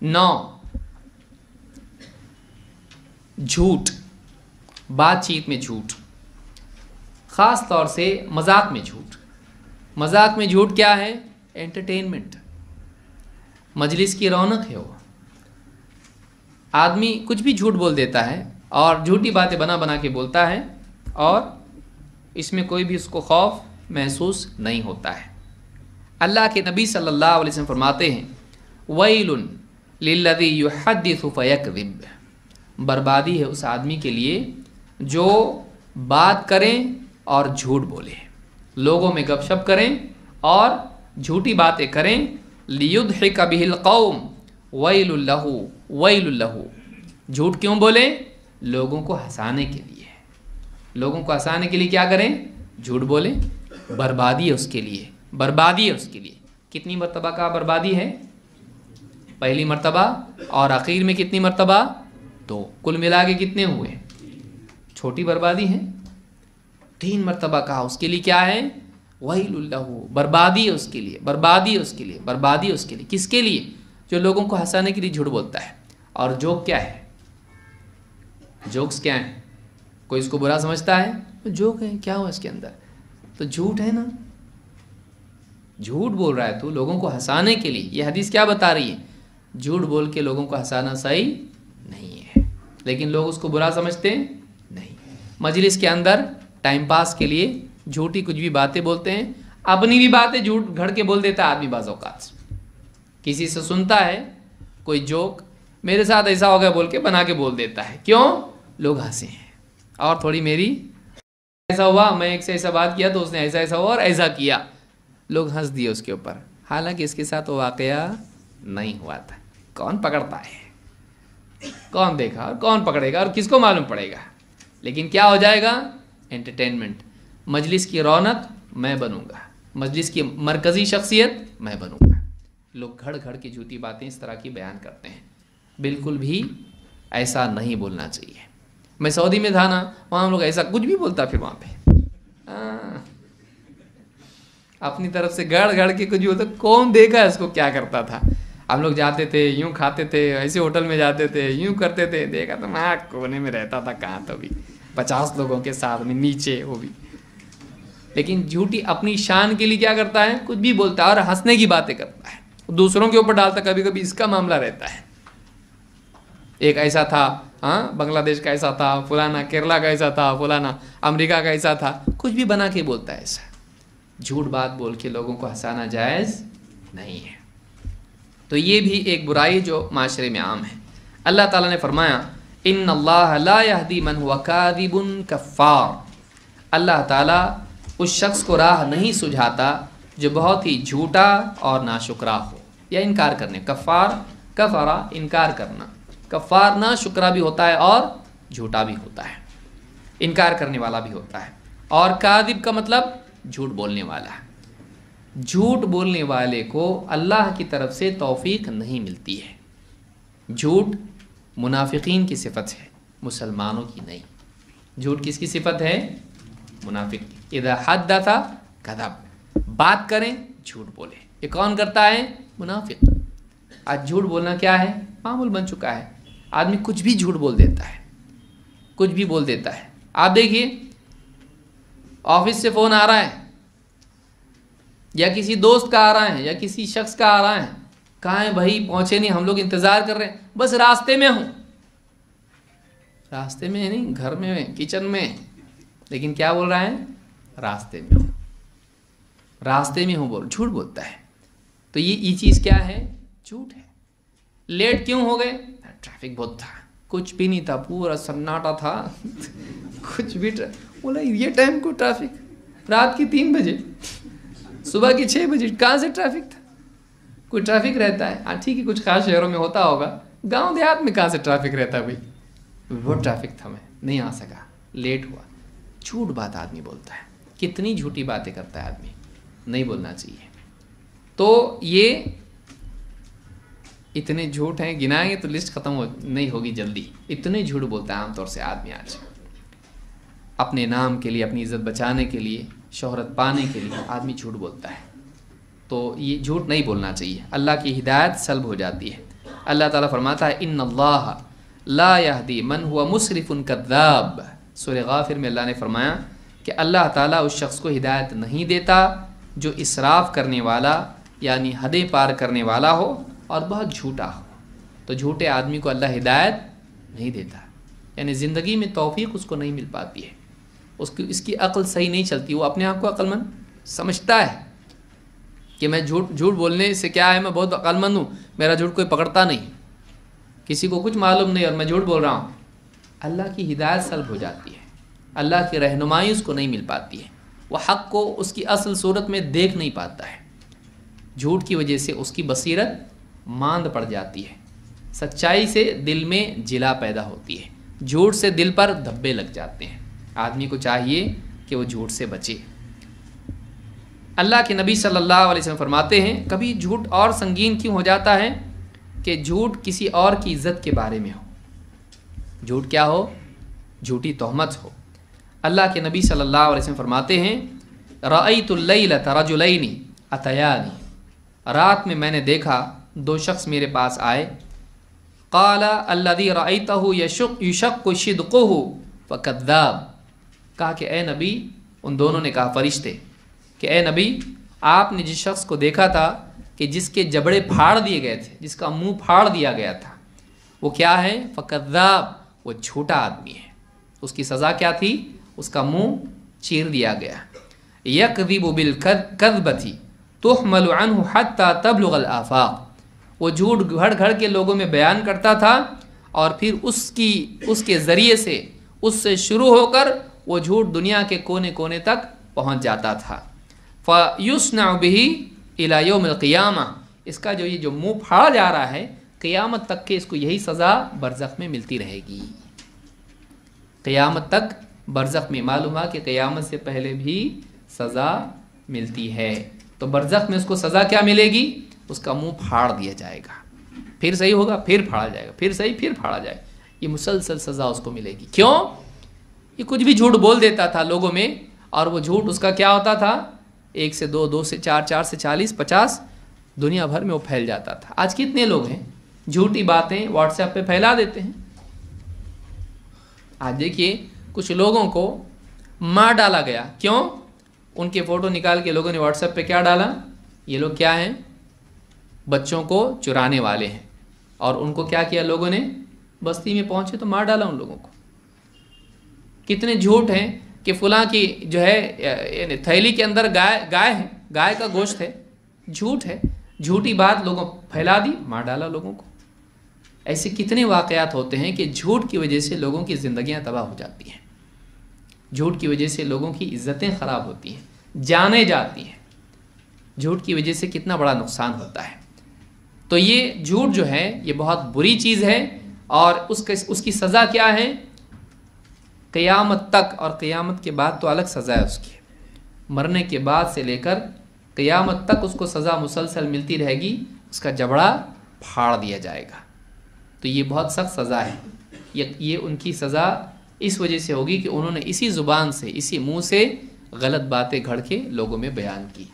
9 झूठ, बातचीत में झूठ, ख़ास तौर से मजाक में झूठ। मजाक में झूठ क्या है? एंटरटेनमेंट, मजलिस की रौनक है वो। आदमी कुछ भी झूठ बोल देता है और झूठी बातें बना बना के बोलता है और इसमें कोई भी उसको खौफ महसूस नहीं होता है। अल्लाह के नबी सल्लल्लाहु अलैहि वसल्लम फरमाते हैं, वैलुन लिल्लज़ी युहद्दिसु फयकज़िब, बर्बादी है उस आदमी के लिए जो बात करें और झूठ बोले, लोगों में गपशप करें और झूठी बातें करें। लियुद्हिक बिहिल कौम वैलुल लहू वैलुल लहू, झूठ क्यों बोले? लोगों को हंसाने के लिए। लोगों को हंसाने के लिए क्या करें? झूठ बोले। बर्बादी है उसके लिए, बर्बादी है उसके लिए। कितनी मर्तबा का बर्बादी है? पहली मर्तबा, और आखिर में कितनी मर्तबा? 2। कुल मिला के कितने हुए? छोटी बर्बादी है। 3 मर्तबा कहा उसके लिए क्या है? वैलुल लहू, बर्बादी है उसके लिए, बर्बादी है उसके लिए, बर्बादी है उसके लिए। किसके लिए? जो लोगों को हंसाने के लिए झूठ बोलता है। और जोक क्या है? जोक्स क्या है? कोई इसको बुरा समझता है तो जोक है, क्या हुआ इसके अंदर? तो झूठ है ना, झूठ बोल रहा है तू लोगों को हंसाने के लिए। ये हदीस क्या बता रही है? झूठ बोल के लोगों को हंसाना सही नहीं है, लेकिन लोग उसको बुरा समझते नहीं। मजलिस के अंदर टाइम पास के लिए झूठी कुछ भी बातें बोलते हैं, अपनी भी बातें झूठ घड़ के बोल देता है आदमी। बाज़ औक़ात किसी से सुनता है कोई जोक, मेरे साथ ऐसा हो गया बोल के बना के बोल देता है। क्यों? लोग हंसे हैं। और थोड़ी मेरी ऐसा हुआ, मैं एक से ऐसा बात किया तो उसने ऐसा ऐसा हुआ और ऐसा किया, लोग हंस दिए उसके ऊपर, हालांकि इसके साथ वो वाक़या नहीं हुआ था। कौन पकड़ता है? कौन देखा और कौन पकड़ेगा और किसको मालूम पड़ेगा? लेकिन क्या हो जाएगा? एंटरटेनमेंट। मजलिस की रौनक मैं बनूंगा, मजलिस की मरकज़ी शख्सियत मैं बनूंगा। लोग घड़ घड़ की झूठी बातें इस तरह की बयान करते हैं। बिल्कुल भी ऐसा नहीं बोलना चाहिए। मैं सऊदी में था ना, वहाँ हम लोग ऐसा कुछ भी बोलता, फिर वहाँ पे अपनी तरफ से गड़ गड़ के कुछ भी होता, कौन देखा इसको क्या करता था। हम लोग जाते थे, यूं खाते थे, ऐसे होटल में जाते थे, यूं करते थे, देखा तो मैं कोने में रहता था, कहाँ तो भी 50 लोगों के साथ में नीचे, वो भी। लेकिन झूठी अपनी शान के लिए क्या करता है? कुछ भी बोलता है और हंसने की बातें करता है, दूसरों के ऊपर डालता। कभी कभी इसका मामला रहता है। एक ऐसा था, हाँ, बांग्लादेश का ऐसा था, फलाना केरला का ऐसा था, फलाना अमेरिका का ऐसा था, कुछ भी बना के बोलता है ऐसा। झूठ बात बोल के लोगों को हंसाना जायज़ नहीं है। तो ये भी एक बुराई जो माशरे में आम है। अल्लाह ताला ने फरमाया, इन्नल्लाह ला यहदी मन हुवा कादिबुन कफ़ार, अल्लाह ताला उस शख्स को राह नहीं सुझाता जो बहुत ही झूठा और नाशुक्रा हो या इनकार करने। कफ़ार, कफ़रा इनकार करना, कफ़ार ना शुक्रा भी होता है और झूठा भी होता है, इनकार करने वाला भी होता है। और कादिब का मतलब झूठ बोलने वाला। झूठ बोलने वाले को अल्लाह की तरफ से तौफीक नहीं मिलती है। झूठ मुनाफिकीन की सिफत है, मुसलमानों की नहीं। झूठ किसकी सिफत है? मुनाफिक की। इज़ा हद्दसा कज़ब, बात करें झूठ बोले। ये कौन करता है? मुनाफिक। आज झूठ बोलना क्या है? मामूल बन चुका है। आदमी कुछ भी झूठ बोल देता है, कुछ भी बोल देता है। आप देखिए, ऑफिस से फ़ोन आ रहा है या किसी दोस्त का आ रहा है या किसी शख्स का आ रहा है, कहाँ है भाई? पहुँचे नहीं, हम लोग इंतज़ार कर रहे हैं, बस रास्ते में हूँ। रास्ते में नहीं, घर में, किचन में, लेकिन क्या बोल रहा है? रास्ते में हूँ, रास्ते में हूँ बोल, झूठ बोलता है। तो ये चीज़ क्या है? झूठ है। लेट क्यों हो गए? ट्रैफिक बहुत था। कुछ भी नहीं था, पूरा सन्नाटा था कुछ भी बोला ये टाइम को ट्रैफिक, रात की 3 बजे, सुबह की 6 बजे, कहाँ से ट्रैफिक था? कोई ट्रैफिक रहता है? हाँ ठीक है, कुछ खास शहरों में होता होगा, गांव देहात में कहाँ से ट्रैफिक रहता है भाई? वो ट्रैफिक था, मैं नहीं आ सका, लेट हुआ। झूठ बात आदमी बोलता है। कितनी झूठी बातें करता है आदमी, नहीं बोलना चाहिए। तो ये इतने झूठ हैं, गिनाएंगे तो लिस्ट ख़त्म नहीं होगी जल्दी। इतने झूठ बोलता है आमतौर से आदमी आज, अपने नाम के लिए, अपनी इज़्ज़त बचाने के लिए, शोहरत पाने के लिए आदमी झूठ बोलता है। तो ये झूठ नहीं बोलना चाहिए, अल्लाह की हिदायत सल्ब हो जाती है। अल्लाह ताला फरमाता है इन्न अल्लाह ला यहदी मन हुआ मुसरिफुन कद्दाब। सूरह गाफिर में अल्लाह ने फरमाया कि अल्लाह ताला उस शख्स को हिदायत नहीं देता जो इसराफ करने वाला यानी हदें पार करने वाला हो और बहुत झूठा हो। तो झूठे आदमी को अल्लाह हिदायत नहीं देता, यानी ज़िंदगी में तौफीक उसको नहीं मिल पाती है, उसकी इसकी अक्ल सही नहीं चलती। वो अपने आप को अक्लमंद समझता है कि मैं झूठ बोलने से क्या है, मैं बहुत अक्लमंद हूँ, मेरा झूठ कोई पकड़ता नहीं, किसी को कुछ मालूम नहीं और मैं झूठ बोल रहा हूँ। अल्लाह की हिदायत सल्ब हो जाती है, अल्लाह की रहनुमाई उसको नहीं मिल पाती है, वह हक़ को उसकी असल सूरत में देख नहीं पाता है। झूठ की वजह से उसकी बसीरत मांद पड़ जाती है, सच्चाई से दिल में जिला पैदा होती है, झूठ से दिल पर धब्बे लग जाते हैं। आदमी को चाहिए कि वो झूठ से बचे। अल्लाह के नबी सल्लल्लाहु अलैहि वसल्लम फरमाते हैं कभी झूठ और संगीन क्यों हो जाता है कि झूठ किसी और की इज़्ज़त के बारे में हो। झूठ क्या हो? झूठी तोहमत हो। अल्लाह के नबी सल्लल्लाहु अलैहि वसल्लम फरमाते हैं रअयतुल लैलता रजुलैनि अतयानी, रात में मैंने देखा दो शख्स मेरे पास आए। क़ाला अल्लज़ी रअयतहु यशक्कु शिदक़ुहु फ़कज़्ज़ाब, कहा कि ए नबी, उन दोनों ने कहा फरिश्ते कि ए नबी, आपने जिस शख्स को देखा था कि जिसके जबड़े फाड़ दिए गए थे, जिसका मुंह फाड़ दिया गया था, वो क्या है? फ़कज़्ज़ाब, वो झूठा आदमी है। उसकी सज़ा क्या थी? उसका मुंह चीर दिया गया। यकज़िबु बिल-कज़्बति तुहमलु अन्हु हत्ता तबलुगल आफ़ाक़, वो झूठ घड़ घड़ के लोगों में बयान करता था और फिर उसके ज़रिए से, उससे शुरू होकर वो झूठ दुनिया के कोने कोने तक पहुंच जाता था। फ़युस्नअ बिही इला यौमिल क़ियामा, इसका ये जो मुंह फाड़ा जा रहा है, क़ियामत तक के इसको यही सज़ा बरज़ख में मिलती रहेगी। क़ियामत तक बरज़ख में, मालूम हुआ कि क़ियामत से पहले भी सज़ा मिलती है। तो बरज़ख में उसको सज़ा क्या मिलेगी? उसका मुंह फाड़ दिया जाएगा, फिर सही होगा, फिर फाड़ा जाएगा, फिर सही, फिर फाड़ा जाएगा। ये मुसलसल सज़ा उसको मिलेगी। क्यों? ये कुछ भी झूठ बोल देता था लोगों में, और वो झूठ उसका क्या होता था? 1 से 2, 2 से 4, 4 से 40, 50, दुनिया भर में वो फैल जाता था। आज कितने लोग हैं झूठी बातें व्हाट्सएप पे फैला देते हैं। आज देखिए कुछ लोगों को मार डाला गया। क्यों? उनके फ़ोटो निकाल के लोगों ने व्हाट्सएप पे क्या डाला? ये लोग क्या हैं? बच्चों को चुराने वाले हैं। और उनको क्या किया लोगों ने? बस्ती में पहुंचे तो मार डाला उन लोगों को। कितने झूठ हैं कि फलां की जो है थैली के अंदर गाय है, गाय का गोश्त है, झूठ है, झूठी बात लोगों फैला दी, मार डाला लोगों को। ऐसे कितने वाक़यात होते हैं कि झूठ की वजह से लोगों की ज़िंदगियां तबाह हो जाती हैं, झूठ की वजह से लोगों की इज़्ज़तें ख़राब होती हैं, जाने जाती हैं। झूठ की वजह से कितना बड़ा नुकसान होता है। तो ये झूठ जो है ये बहुत बुरी चीज़ है, और उसकी सज़ा क्या है? क़यामत तक, और क़यामत के बाद तो अलग सज़ा है उसकी। मरने के बाद से लेकर क़यामत तक उसको सज़ा मुसलसल मिलती रहेगी, उसका जबड़ा फाड़ दिया जाएगा। तो ये बहुत सख्त सज़ा है। ये उनकी सज़ा इस वजह से होगी कि उन्होंने इसी ज़ुबान से, इसी मुंह से गलत बातें घड़ के लोगों में बयान की।